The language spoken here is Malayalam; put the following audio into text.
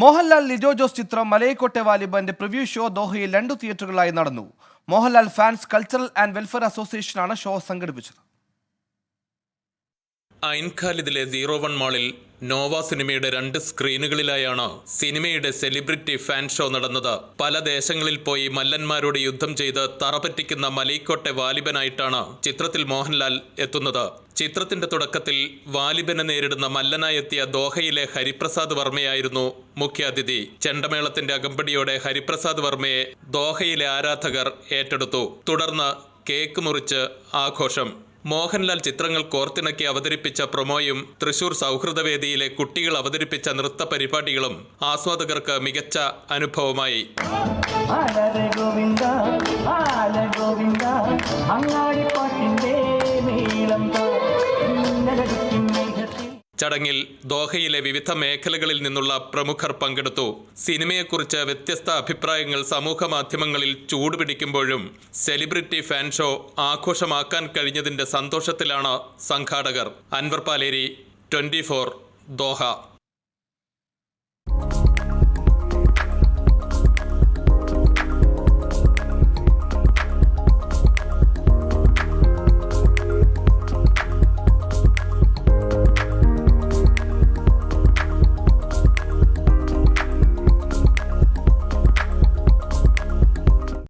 മോഹൻലാൽ ലിജോ ജോസ് ചിത്രം മലൈക്കോട്ടെ വാലിബന്റെ പ്രിവ്യൂ ഷോ ദോഹയിൽ 2 തിയേറ്ററുകളായി നടന്നു. Mohanlal fans cultural and welfare അസോസിയേഷനാണ് ഷോ സംഘടിപ്പിച്ചത്. ഐൻഖാലിദിലെ 01 മാളിൽ നോവ സിനിമയുടെ 2 സ്ക്രീനുകളിലായാണ് സിനിമയുടെ സെലിബ്രിറ്റി ഫാൻ ഷോ നടന്നത്. പല ദേശങ്ങളിൽ പോയി മല്ലന്മാരോട് യുദ്ധം ചെയ്ത് തറപറ്റിക്കുന്ന മലൈക്കോട്ടെ വാലിബനായിട്ടാണ് ചിത്രത്തിൽ മോഹൻലാൽ എത്തുന്നത്. ചിത്രത്തിന്റെ തുടക്കത്തിൽ വാലിബനെ നേരിടുന്ന മല്ലനായെത്തിയ ദോഹയിലെ ഹരിപ്രസാദ് വർമ്മയായിരുന്നു മുഖ്യാതിഥി. ചെണ്ടമേളത്തിന്റെ അകമ്പടിയോടെ ഹരിപ്രസാദ് വർമ്മയെ ദോഹയിലെ ആരാധകർ ഏറ്റെടുത്തു. തുടർന്ന് കേക്ക് മുറിച്ച് ആഘോഷം. മോഹൻലാൽ ചിത്രങ്ങൾ കോർത്തിണക്കി അവതരിപ്പിച്ച പ്രൊമോയും തൃശൂർ സൗഹൃദവേദിയിലെ കുട്ടികൾ അവതരിപ്പിച്ച നൃത്ത പരിപാടികളും ആസ്വാദകർക്ക് മികച്ച അനുഭവമായി. ചടങ്ങിൽ ദോഹയിലെ വിവിധ മേഖലകളിൽ നിന്നുള്ള പ്രമുഖർ പങ്കെടുത്തു. സിനിമയെക്കുറിച്ച് വ്യത്യസ്ത അഭിപ്രായങ്ങൾ സമൂഹ മാധ്യമങ്ങളിൽ ചൂടുപിടിക്കുമ്പോഴും സെലിബ്രിറ്റി ഫാൻ ഷോ ആഘോഷമാക്കാൻ കഴിഞ്ഞതിന്റെ സന്തോഷത്തിലാണ് സംഘാടകർ. അൻവർ പാലേരി, 24 ദോഹ.